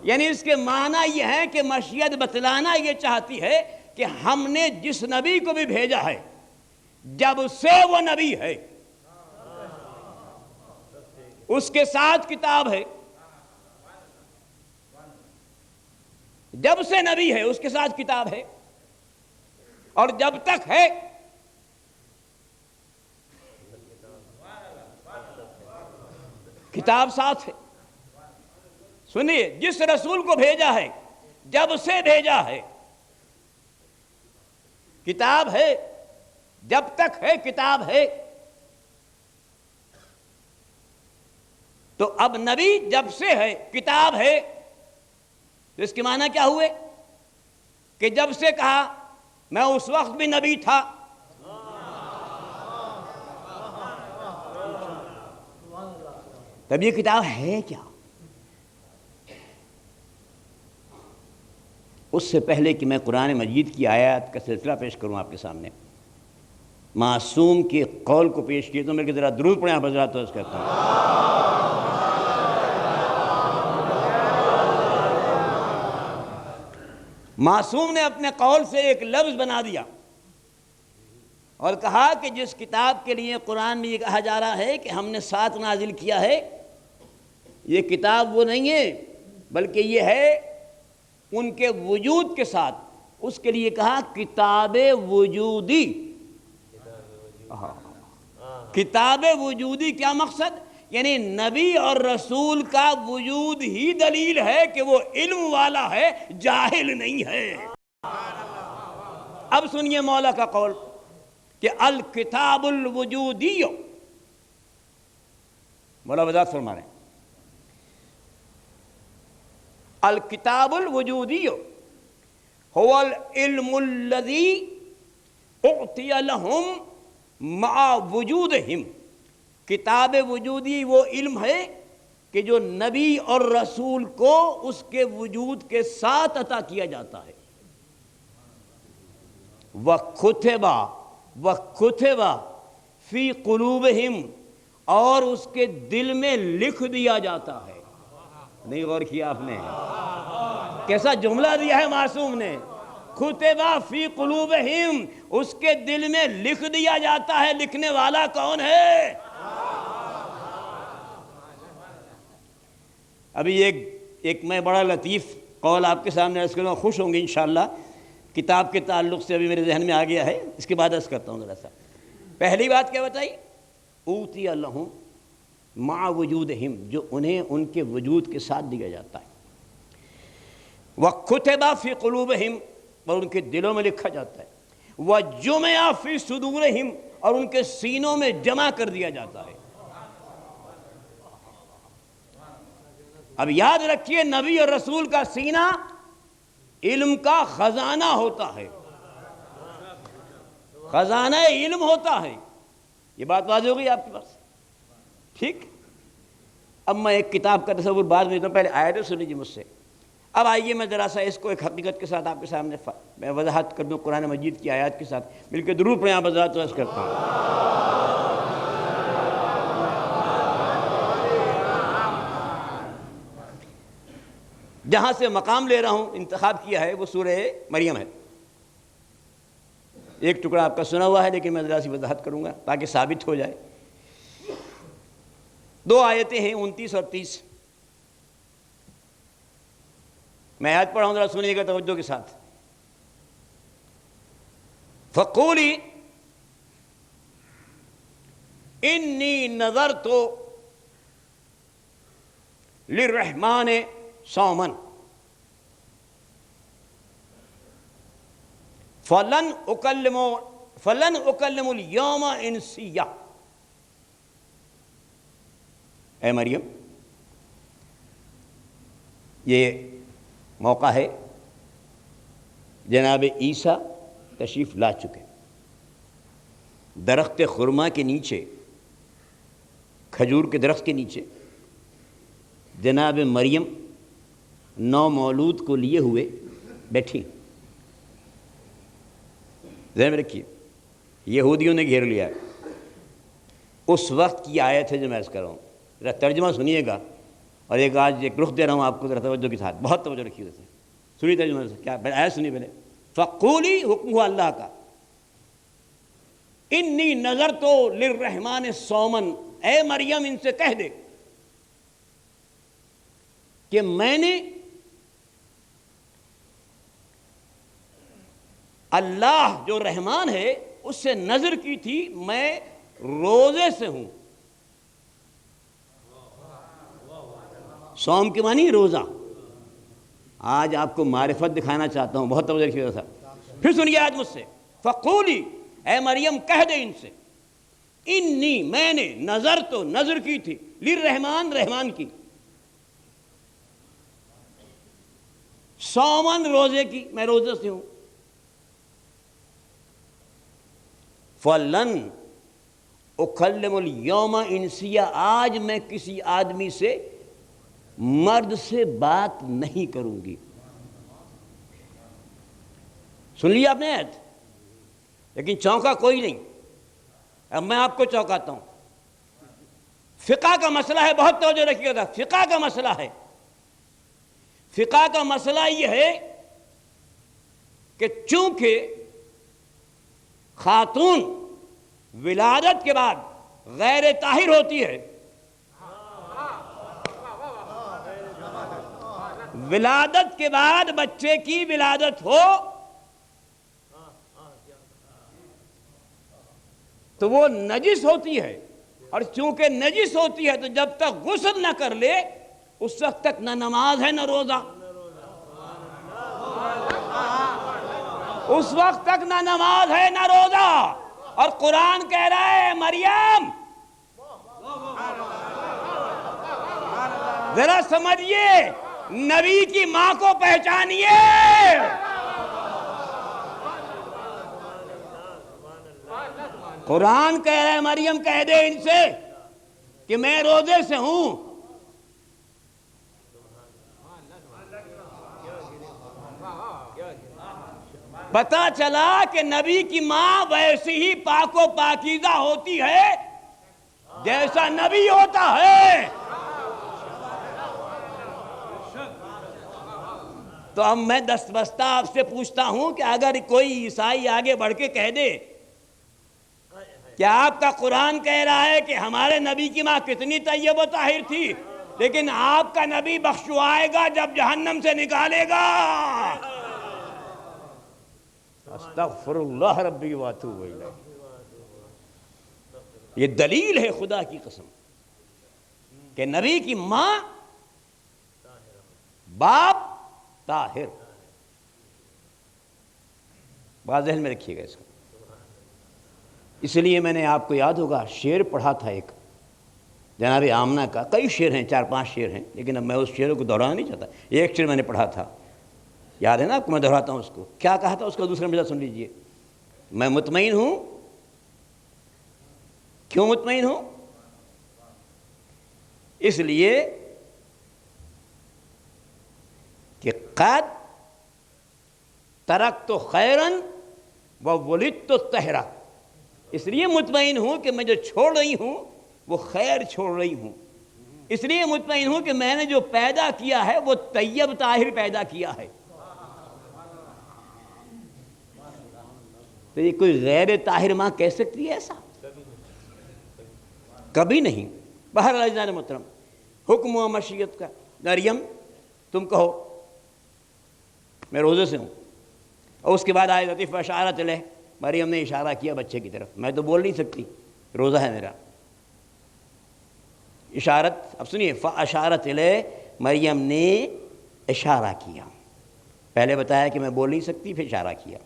یعنی اس کے معنی یہ ہے کہ مشیت بتلانا یہ چاہتی ہے کہ ہم نے جس نبی کو بھی بھیجا ہے جب سے وہ نبی ہے اس کے ساتھ کتاب ہے. جب سے نبی ہے اس کے ساتھ کتاب ہے، اور جب تک ہے کتاب ساتھ ہے. سنیے، جس رسول کو بھیجا ہے جب سے بھیجا ہے کتاب ہے، جب تک ہے کتاب ہے. تو اب نبی جب سے ہے کتاب ہے، تو اس کے معنی کیا ہوئے کہ جب سے کہا میں اس وقت بھی نبی تھا. تب یہ کتاب ہے کیا؟ اس سے پہلے کہ میں قرآن مجید کی آیات کا سلسلہ پیش کروں آپ کے سامنے، معصوم کے قول کو پیش کیے تو میرے ذرا درود پڑھیں آپ حضرات. تو اس کرتا ہوں معصوم نے اپنے قول سے ایک لفظ بنا دیا اور کہا کہ جس کتاب کے لیے قرآن میں یہ کہا جا رہا ہے کہ ہم نے ساتھ نازل کیا ہے، یہ کتاب وہ نہیں ہے بلکہ یہ ہے ان کے وجود کے ساتھ. اس کے لیے کہا کتاب وجودی. کتاب وجودی کیا مقصد؟ یعنی نبی اور رسول کا وجود ہی دلیل ہے کہ وہ علم والا ہے، جاہل نہیں ہے. اب سنیے مولا کا قول کہ الکتاب الوجودی. مولا وضاحت فرما رہے ہیں، الکتاب الوجودی هو العلم الذي اعطي لهم مع وجودهم. کتاب وجودی وہ علم ہے کہ جو نبی اور رسول کو اس کے وجود کے ساتھ عطا کیا جاتا ہے. وَكُتِبَ فِي قُلُوبِهِمْ، اور اس کے دل میں لکھ دیا جاتا ہے. نہیں غور کیا آپ نے؟ کیسا جملہ دیا ہے معصوم نے، کُتِبَ فِي قُلُوبِهِمْ، اس کے دل میں لکھ دیا جاتا ہے. لکھنے والا کون ہے؟ ابھی ایک میں بڑا لطیف قول آپ کے سامنے عرض کروں، خوش ہوں گے انشاءاللہ. کتاب کے تعلق سے ابھی میرے ذہن میں آ گیا ہے، اس کے بعد عرض کرتا ہوں ذرا سا. پہلی بات کیا بتائی؟ اوتی لہم مع وجودہم، جو انہیں ان کے وجود کے ساتھ دیا جاتا ہے. وَكُتِبَ فِي قُلُوبِهِمْ، اور ان کے دلوں میں لکھا جاتا ہے. وَجُمِعَ فِي صُدُورِهِمْ، اور ان کے سینوں میں جمع کر دیا جاتا ہے. اب یاد رکھیے، نبی اور رسول کا سینہ علم کا خزانہ ہوتا ہے، خزانہ علم ہوتا ہے. یہ بات واضح ہو گئی آپ کے پاس؟ ٹھیک. اب میں ایک کتاب کا تصور بعد میں دیتا ہوں، پہلے آیتیں سن لیجیے مجھ سے. اب آئیے میں ذرا سا اس کو ایک حقیقت کے ساتھ آپ کے سامنے میں وضاحت کر دوں قرآن مجید کی آیات کے ساتھ. مل کے درود پڑھیں آپ حضرات. تو عرض کرتا ہوں جہاں سے مقام لے رہا ہوں، انتخاب کیا ہے، وہ سورہ مریم ہے. ایک ٹکڑا آپ کا سنا ہوا ہے لیکن میں ذرا سی وضاحت کروں گا تاکہ ثابت ہو جائے. 2 آیتیں ہیں 29 اور 30. میں آیت پڑھا ہوں، ذرا سنیے گا توجہ کے ساتھ. فَقُولِي إِنِّي نَذَرْتُ لِلرَّحْمَٰنِ صَوْمًا فَلَنْ أُكَلِّمُ الْيَوْمَ إِنْسِيًّا. اے مریم، یہ موقع ہے، جناب عیسیٰ تشریف لا چکے. درخت خرما کے نیچے کھجور کے درخت کے نیچے جناب مریم نو مولود کو لیے ہوئے بیٹھی. ذہن میں رکھیے یہودیوں نے گھیر لیا ہے. اس وقت کی آیت ہے جو میں عرض کر رہا ہوں. ذرا ترجمہ سنیے گا اور آج ایک رخ دے رہا ہوں آپ کو ذرا توجہ کے ساتھ, بہت توجہ رکھیے ویسے. سنیے ترجمہ کیا آیت سنیے پہلے. فقولی حکم ہوا اللہ کا, انی نظرت للرحمن صومن, اے مریم ان سے کہہ دے کہ میں نے اللہ جو رحمان ہے اس سے نظر کی تھی, میں روزے سے ہوں. صوم کے معنی روزہ. آج آپ کو معرفت دکھانا چاہتا ہوں, بہت توجہ رکھیے گا. پھر سنیے آج مجھ سے, فقولی اے مریم کہہ دے ان سے, انی میں نے نظر تو نظر کی تھی, للرحمان رحمان کی, صومن روزے کی, میں روزے سے ہوں. فلن اکلم الیوم انسیہ, آج میں کسی آدمی سے مرد سے بات نہیں کروں گی. سن لیا آپ نے آیت, لیکن چونکا کوئی نہیں. اب میں آپ کو چونکاتا ہوں. فقہ کا مسئلہ ہے, بہت توجہ رکھیے گا. فقہ کا مسئلہ ہے. فقہ کا مسئلہ یہ ہے کہ چونکہ خاتون ولادت کے بعد غیر طاہر ہوتی ہے, ولادت کے بعد بچے کی ولادت ہو تو وہ نجس ہوتی ہے, اور چونکہ نجس ہوتی ہے تو جب تک غسل نہ کر لے اس وقت تک نہ نماز ہے نہ روزہ. اس وقت تک نہ نماز ہے نہ روزہ. اور قرآن کہہ رہا ہے مریم ذرا سمجھیے, نبی کی ماں کو پہچانیے. قرآن کہہ رہا ہے مریم کہہ دے ان سے کہ میں روزے سے ہوں. پتا چلا کہ نبی کی ماں ویسی ہی پاک و پاکیزہ ہوتی ہے جیسا نبی ہوتا ہے. تو اب میں دستبستہ آپ سے پوچھتا ہوں کہ اگر کوئی عیسائی آگے بڑھ کے کہہ دے کیا آپ کا قرآن کہہ رہا ہے کہ ہمارے نبی کی ماں کتنی طیب و طاہر تھی, لیکن آپ کا نبی بخشوائے گا جب جہنم سے نکالے گا. استغفر اللہ ربی واتوب الیہ. یہ دلیل ہے خدا کی قسم کہ نبی کی ماں باپ طاہر. بات ذہن میں رکھیے گا اس کو. اس لیے میں نے آپ کو یاد ہوگا شعر پڑھا تھا ایک جناب آمنہ کا. کئی شعر ہیں, 4-5 شعر ہیں, لیکن اب میں اس شعر کو دہرانا نہیں چاہتا. ایک شعر میں نے پڑھا تھا, یاد ہے نا آپ کو, میں دہراتا ہوں اس کو. کیا کہا تھا اس کا دوسرا مزہ سن لیجئے. میں مطمئن ہوں. کیوں مطمئن ہوں؟ اس لیے کہ قد ترکت خیرا وولدت طاہرا. اس لیے مطمئن ہوں کہ میں جو چھوڑ رہی ہوں وہ خیر چھوڑ رہی ہوں. اس لیے مطمئن ہوں کہ میں نے جو پیدا کیا ہے وہ طیب طاہر پیدا کیا ہے. تو یہ کوئی غیر طاہر ماں کہہ سکتی ہے ایسا؟ کبھی نہیں. بہرحال عزیزان محترم, حکم و مشیت کا, مریم تم کہو میں روزے سے ہوں. اور اس کے بعد آئے لطیف اشارت علیہ, مریم نے اشارہ کیا بچے کی طرف. میں تو بول نہیں سکتی, روزہ ہے میرا. اشارت, اب سنیے, فاشارت علیہ, مریم نے اشارہ کیا. پہلے بتایا کہ میں بول نہیں سکتی, پھر اشارہ کیا.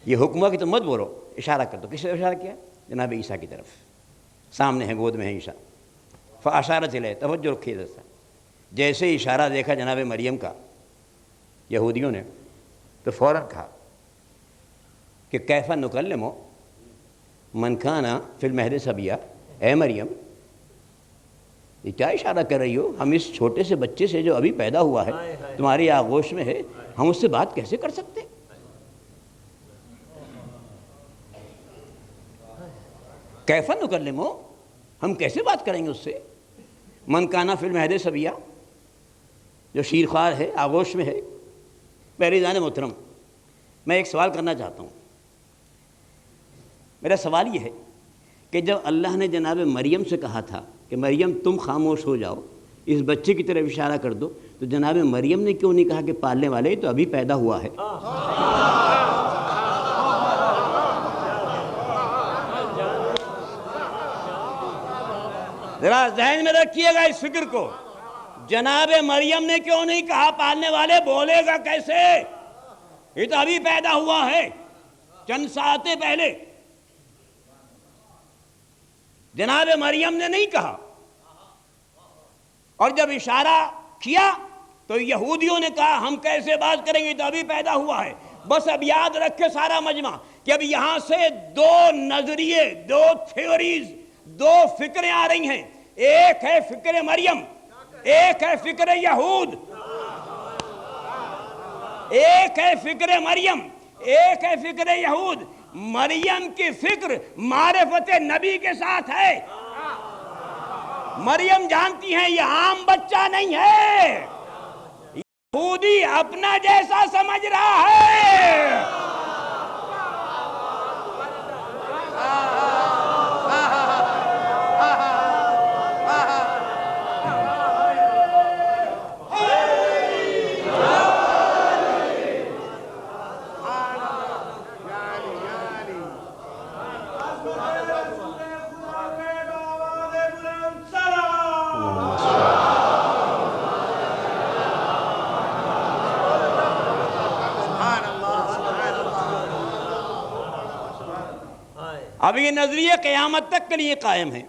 یہ حکم ہوا کہ تم مت بولو, اشارہ کر دو. کس سے اشارہ کیا؟ جناب عیسیٰ کی طرف. سامنے ہے, گود میں ہے عیسیٰ. فاشارت علیہ, توجہ رکھیے دوستاں. جیسے اشارہ دیکھا جناب مریم کا یہودیوں نے, تو فوراً کہا کہ کیف نکلم من کان فی المہد صبیا. اے مریم یہ کیا اشارہ کر رہی ہو؟ ہم اس چھوٹے سے بچے سے جو ابھی پیدا ہوا ہے تمہاری آغوش میں ہے، ہم اس سے بات کیسے کر سکتے؟ کیف نکلمہ، ہم کیسے بات کریں گے اس سے؟ من کانا فی المہد صبیہ، جو شیرخوار ہے، آغوش میں ہے۔ عزیزان محترم، میں ایک سوال کرنا چاہتا ہوں۔ میرا سوال یہ ہے کہ جب اللہ نے جناب مریم سے کہا تھا کہ مریم تم خاموش ہو جاؤ، اس بچے کی طرف اشارہ کر دو، تو جناب مریم نے کیوں نہیں کہا کہ پالنے والے تو ابھی پیدا ہوا ہے؟ ذرا ذہن میں رکھیے گا اس فکر کو، جناب مریم نے کیوں نہیں کہا پالنے والے؟ بولے گا کیسے؟ یہ تو ابھی پیدا ہوا ہے، چند ساعتیں پہلے۔ جناب مریم نے نہیں کہا، اور جب اشارہ کیا تو یہودیوں نے کہا ہم کیسے بات کریں گے، تو ابھی پیدا ہوا ہے۔ بس اب یاد رکھے سارا مجمع کہ اب یہاں سے دو نظریے، دو تھیوریز، دو فکریں آ رہی ہیں۔ ایک ہے فکر مریم، ایک ہے فکر یہود۔ ایک ہے فکر مریم، ایک ہے فکر یہود۔ مریم کی فکر معرفت نبی کے ساتھ ہے۔ مریم جانتی ہیں یہ عام بچہ نہیں ہے، یہودی اپنا جیسا سمجھ رہا ہے۔ اب یہ نظریہ قیامت تک کے لیے قائم ہے۔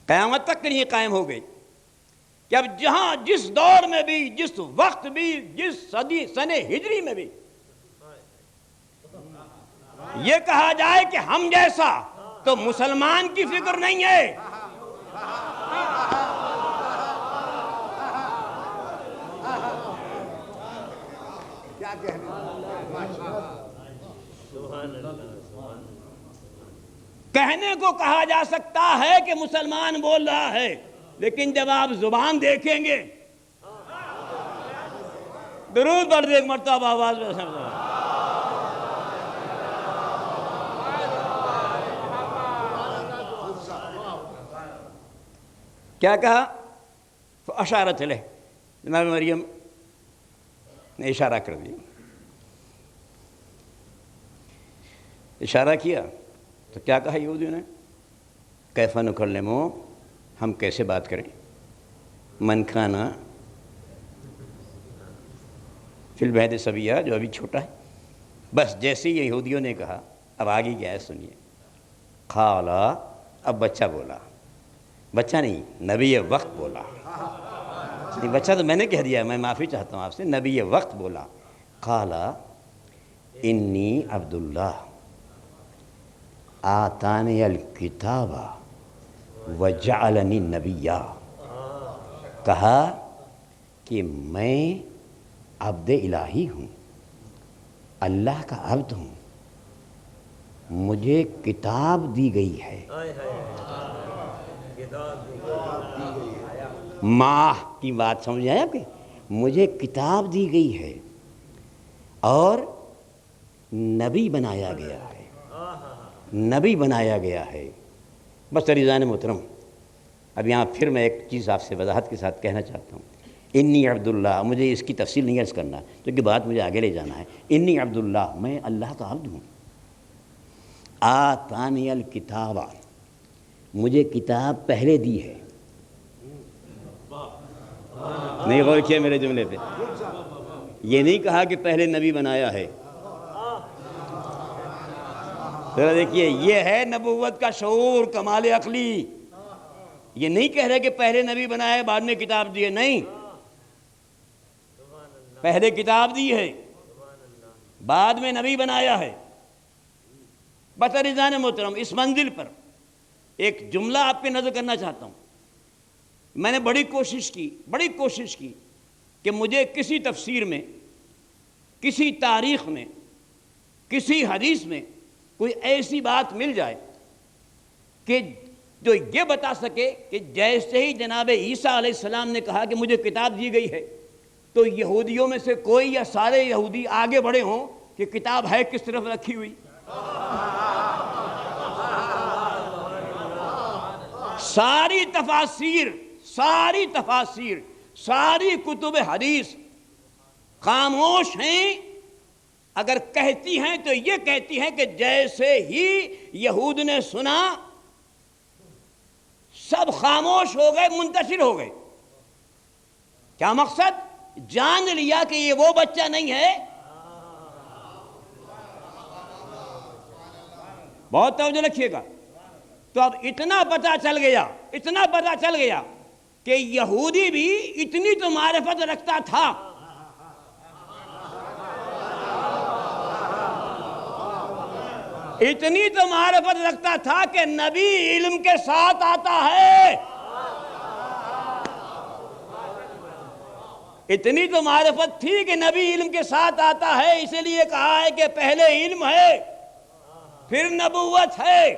قیامت تک کے لیے قائم ہو گئی کہ اب جہاں جس دور میں بھی، جس وقت بھی، جس صدی سن ہجری میں بھی یہ کہا جائے کہ ہم جیسا، تو مسلمان کی فکر نہیں ہے۔ کہنے کو کہا جا سکتا ہے کہ مسلمان بول رہا ہے، لیکن جب آپ زبان دیکھیں گے، درود پڑھ دے ایک مرتبہ آواز میں کیا کہا؟ اشارت علیہ، جناب مریم نے اشارہ کر دیا، اشارہ کیا تو کیا کہا یہودیوں نے؟ کیف نکلمہ، ہم کیسے بات کریں؟ من کانا فی المہد صبیہ، جو ابھی چھوٹا ہے۔ بس جیسے ہی یہودیوں نے کہا، اب آگے کیا ہے سنیے۔ قالا، اب بچہ بولا، بچہ نہیں، نبی وقت بولا۔ بچہ تو میں نے کہہ دیا، میں معافی چاہتا ہوں آپ سے، نبی وقت بولا۔ قالا انی عبداللہ آتانی الکتاب وجعلنی نبیّا، کہا کہ میں عبد الہی ہوں، اللہ کا عبد ہوں، مجھے کتاب دی گئی ہے۔ ماہ کی بات سمجھ آئے آپ کے؟ مجھے کتاب دی گئی ہے اور نبی بنایا گیا ہے، نبی بنایا گیا ہے۔ بس عزیزان محترم، اب یہاں پھر میں ایک چیز آپ سے وضاحت کے ساتھ کہنا چاہتا ہوں۔ انی عبداللہ، مجھے اس کی تفصیل نہیں عرض کرنا کیونکہ بات مجھے آگے لے جانا ہے۔ انی عبداللہ، میں اللہ کا عبد ہوں۔ آتانی الکتاب، مجھے کتاب پہلے دی ہے۔ نہیں غور کیا میرے جملے پہ؟ یہ نہیں کہا کہ پہلے نبی بنایا ہے۔ ذرا دیکھیے، یہ ہے نبوت کا شعور، کمال عقلی۔ یہ نہیں کہہ رہے کہ پہلے نبی بنایا ہے بعد میں کتاب دی ہے، نہیں، پہلے کتاب دی ہے بعد میں نبی بنایا ہے۔ بطریزان محترم اس منزل پر ایک جملہ آپ پہ نظر کرنا چاہتا ہوں. میں نے بڑی کوشش کی کہ مجھے کسی تفسیر میں، کسی تاریخ میں، کسی حدیث میں کوئی ایسی بات مل جائے کہ جو یہ بتا سکے کہ جیسے ہی جناب عیسیٰ علیہ السلام نے کہا کہ مجھے کتاب دی گئی ہے تو یہودیوں میں سے کوئی یا سارے یہودی آگے بڑھے ہوں کہ کتاب ہے کس طرف رکھی ہوئی. ساری تفاسیر ساری کتب حدیث خاموش ہیں. اگر کہتی ہیں تو یہ کہتی ہیں کہ جیسے ہی یہود نے سنا سب خاموش ہو گئے، منتشر ہو گئے. کیا مقصد؟ جان لیا کہ یہ وہ بچہ نہیں ہے. بہت توجہ رکھیے گا. تو اب اتنا پتہ چل گیا کہ یہودی بھی اتنی تو معرفت رکھتا تھا. اتنی تو معرفت رکھتا تھا کہ نبی علم کے ساتھ آتا ہے. اتنی تو معرفت تھی کہ نبی علم کے ساتھ آتا ہے. اسی لیے کہا ہے کہ پہلے علم ہے پھر نبوت ہے.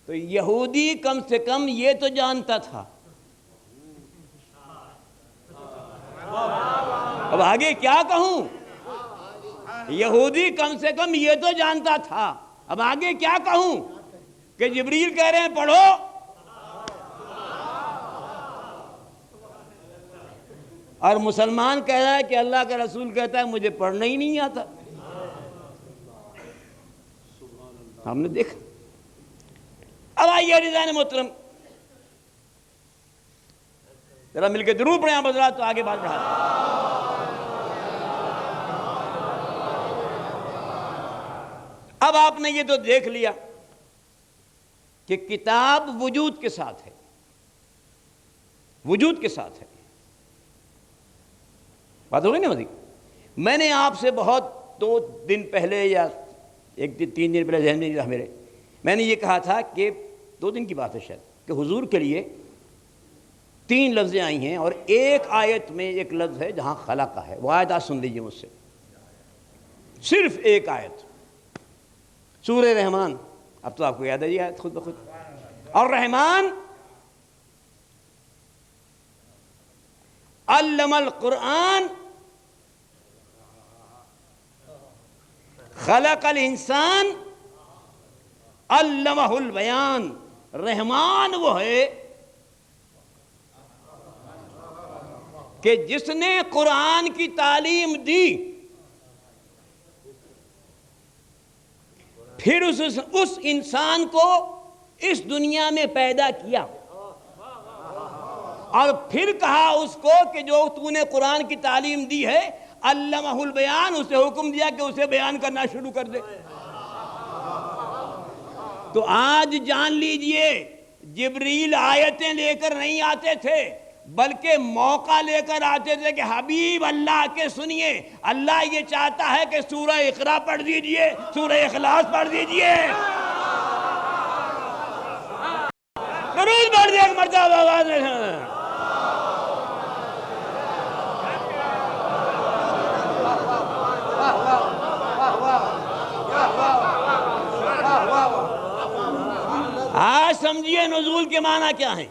تو یہودی کم سے کم یہ تو جانتا تھا. اب آگے کیا کہوں؟ یہودی کم سے کم یہ تو جانتا تھا. اب آگے کیا کہوں کہ جبریل کہہ رہے ہیں پڑھو، اور مسلمان کہہ رہا ہے کہ اللہ کا رسول کہتا ہے مجھے پڑھنا ہی نہیں آتا. ہم نے دیکھا. اب آئیے عزیزان محترم ذرا مل کے درود پڑھیں آپ حضرات تو آگے بات بڑھاتے ہیں. اب آپ نے یہ تو دیکھ لیا کہ کتاب وجود کے ساتھ ہے، بات ہو گئی نا مزید. میں نے آپ سے بہت 2 دن پہلے یا 3 دن پہلے ذہن میں نہیں رہا میرے، میں نے یہ کہا تھا کہ 2 دن کی بات ہے شاید، کہ حضور کے لیے 3 لفظیں آئی ہیں اور ایک آیت میں ایک لفظ ہے جہاں خلق کا ہے. وہ آیت آج سن لیجیے مجھ سے، صرف ایک آیت، سورہ رحمان. اب تو آپ کو یاد ہے یہ آیت خود بخود. اور رحمان علم القرآن خلق الانسان علمہ البیان. رحمان وہ ہے کہ جس نے قرآن کی تعلیم دی، پھر اس انسان کو اس دنیا میں پیدا کیا، اور پھر کہا اس کو کہ جو تو نے قرآن کی تعلیم دی ہے علمہ البیان، اسے حکم دیا کہ اسے بیان کرنا شروع کر دے. تو آج جان لیجئے جبریل آیتیں لے کر نہیں آتے تھے بلکہ موقع لے کر آتے تھے کہ حبیب اللہ کے سنیے، اللہ یہ چاہتا ہے کہ سورہ اقرا پڑھ دیجئے، سورہ اخلاص پڑھ دیجئے. درود پڑھ دیا ایک مرتبہ آواز میں. آج سمجھیے نزول کے معنی کیا ہیں.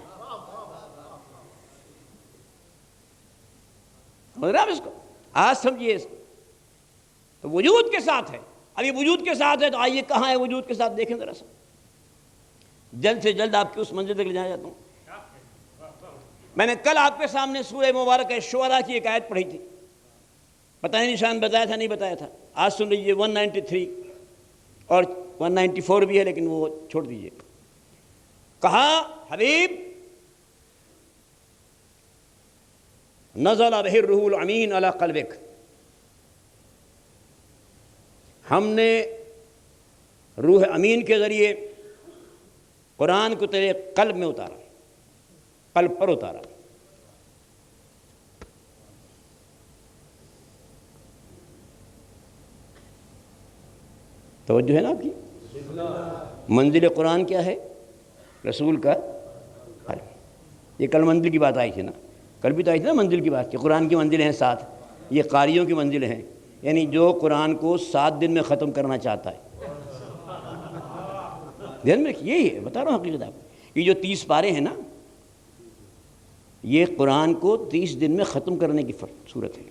اس کو آج سمجھیے اس کو. تو وجود کے ساتھ ہے. اب یہ وجود کے ساتھ ہے تو آئیے کہاں ہے وجود کے ساتھ دیکھیں ذرا سا. جلد سے جلد آپ کی اس منزل تک لے جانا چاہتا ہوں. میں نے کل آپ کے سامنے سورہ مبارکہ شعراء کی ایک آیت پڑھی تھی. پتہ نہیں نشان بتایا تھا نہیں بتایا تھا. آج سن لیجیے 193 اور 194 بھی ہے لیکن وہ چھوڑ دیجیے. کہا حبیب نزل بہ الروح الامین علی قلبک، ہم نے روح امین کے ذریعے قرآن کو تیرے قلب میں اتارا، قلب پر اتارا. توجہ ہے نا آپ کی؟ منزل قرآن کیا ہے؟ رسول کا قلب. یہ کل منزل کی بات آئی تھی نا، کل بھی تو آئی تھی نا منزل کی بات کہ قرآن کی منزلیں ہیں 7، یہ قاریوں کی منزلیں ہیں، یعنی جو قرآن کو 7 دن میں ختم کرنا چاہتا ہے. دھیان میں رکھیے، یہی ہے بتا رہا ہوں حقیقت آپ. یہ جو 30 پارے ہیں نا، یہ قرآن کو 30 دن میں ختم کرنے کی صورت ہے.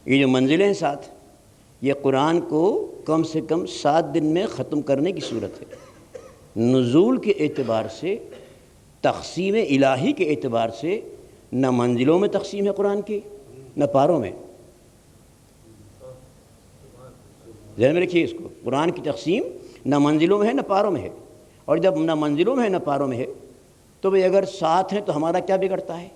یہ جو منزلیں ہیں 7، یہ قرآن کو کم سے کم 7 دن میں ختم کرنے کی صورت ہے. نزول کے اعتبار سے، تقسیم الہی کے اعتبار سے، نہ منزلوں میں تقسیم ہے قرآن کی، نہ پاروں میں. ذہن میں رکھیے اس کو، قرآن کی تقسیم نہ منزلوں میں ہے نہ پاروں میں ہے. اور جب نہ منزلوں میں ہے نہ پاروں میں ہے تو بھئی اگر 7 ہیں تو ہمارا کیا بگڑتا ہے؟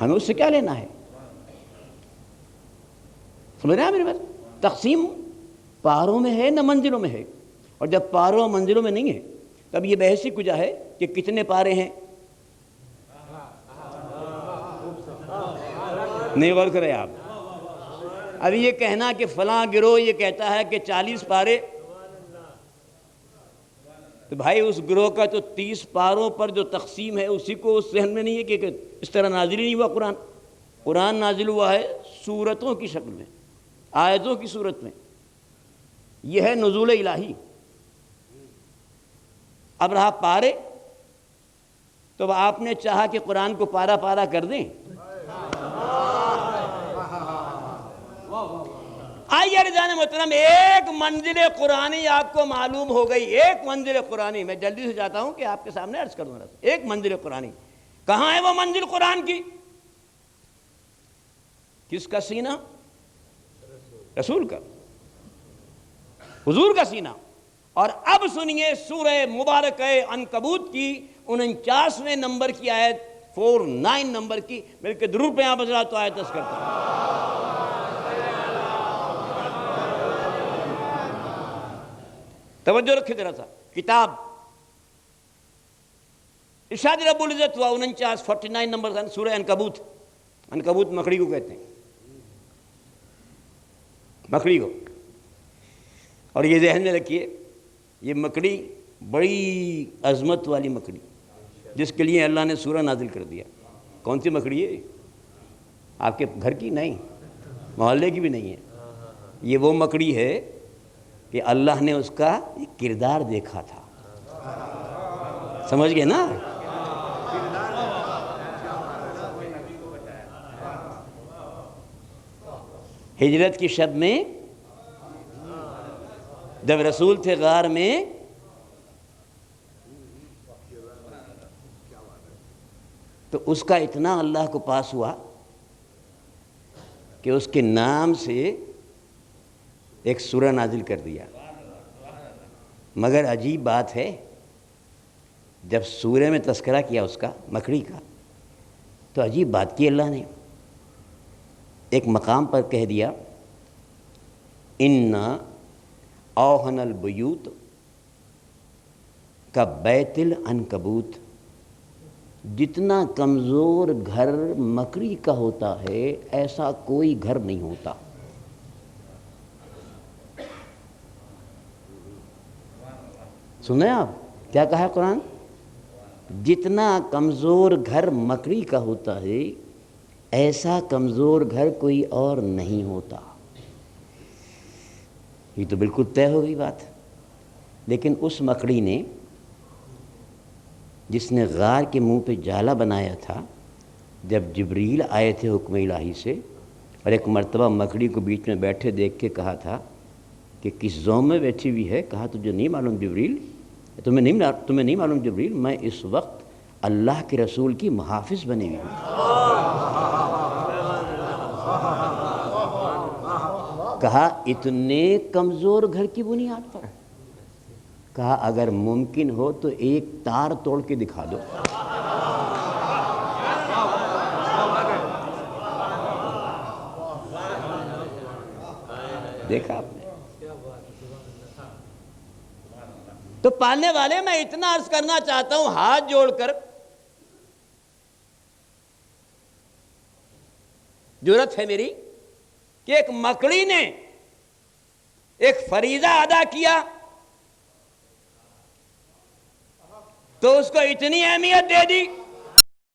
ہمیں اس سے کیا لینا ہے؟ سمجھ رہے ہیں میری بات؟ تقسیم پاروں میں ہے نہ منزلوں میں ہے. اور جب پاروں اور منزلوں میں نہیں ہے تب یہ بحث ہی کجا ہے کہ کتنے پارے ہیں. نہیں غور کرے آپ. ابھی یہ کہنا کہ فلاں گروہ یہ کہتا ہے کہ 40 پارے، تو بھائی اس گروہ کا تو 30 پاروں پر جو تقسیم ہے اسی کو اس ذہن میں نہیں ہے کہ اس طرح نازل ہی نہیں ہوا قرآن. قرآن نازل ہوا ہے سورتوں کی شکل میں، آیتوں کی صورت میں. یہ ہے نزول الہی. اب رہا پارے، تو اب آپ نے چاہا کہ قرآن کو پارا پارا کر دیں. آئیے رضوان محترم، ایک منزل قرآنی آپ کو معلوم ہو گئی. ایک منزل قرآنی، میں جلدی سے چاہتا ہوں کہ آپ کے سامنے عرض کر دوں. ایک منزل قرآنی کہاں ہے؟ وہ منزل قرآن کی کس کا سینہ؟ رسول کا، حضور کا سینہ. اور اب سنیے سورہ مبارکہ عنکبوت کی 49ویں نمبر کی آیت، 49 نمبر کی. مل کے درود پہ آپ حضرات تو آیت دس کرتا ہوں. توجہ رکھے ذرا سا. کتاب ارشاد رب العزت ہوا 49 نمبر سورہ عنکبوت. عنکبوت مکڑی کو کہتے ہیں، مکڑی کو. اور یہ ذہن میں رکھیے، یہ مکڑی بڑی عظمت والی مکڑی جس کے لیے اللہ نے سورہ نازل کر دیا. کون سی مکڑی ہے؟ آپ کے گھر کی نہیں، محلے کی بھی نہیں ہے. یہ وہ مکڑی ہے کہ اللہ نے اس کا ایک کردار دیکھا تھا. سمجھ گئے نا؟ ہجرت کی شب میں جب رسول تھے غار میں، تو اس کا اتنا اللہ کو پاس ہوا کہ اس کے نام سے ایک سورہ نازل کر دیا. مگر عجیب بات ہے، جب سورہ میں تذکرہ کیا اس کا، مکڑی کا، تو عجیب بات کی اللہ نے. ایک مقام پر کہہ دیا اِنَّا اوہن البیوت کا بیت العنکبوت. جتنا کمزور گھر مکڑی کا ہوتا ہے ایسا کوئی گھر نہیں ہوتا. سنیں آپ کیا کہا ہے قرآن؟ جتنا کمزور گھر مکڑی کا ہوتا ہے ایسا کمزور گھر کوئی اور نہیں ہوتا. یہ تو بالکل طے ہو گئی بات. لیکن اس مکڑی نے جس نے غار کے منہ پہ جالا بنایا تھا، جب جبریل آئے تھے حکم الہی سے اور ایک مرتبہ مکڑی کو بیچ میں بیٹھے دیکھ کے کہا تھا کہ کس زوم میں بیٹھی ہوئی ہے؟ کہا تجھے نہیں معلوم جبریل، تمہیں نہیں معلوم جبریل، میں اس وقت اللہ کے رسول کی محافظ بنی ہوئی ہوں. کہا اتنے کمزور گھر کی بنیاد پر؟ کہا اگر ممکن ہو تو ایک تار توڑ کے دکھا دو. دیکھا آپ نے؟ تو پالنے والے، میں اتنا عرض کرنا چاہتا ہوں ہاتھ جوڑ کر جرت ہے میری کہ ایک مکڑی نے ایک فریضہ ادا کیا تو اس کو اتنی اہمیت دے دی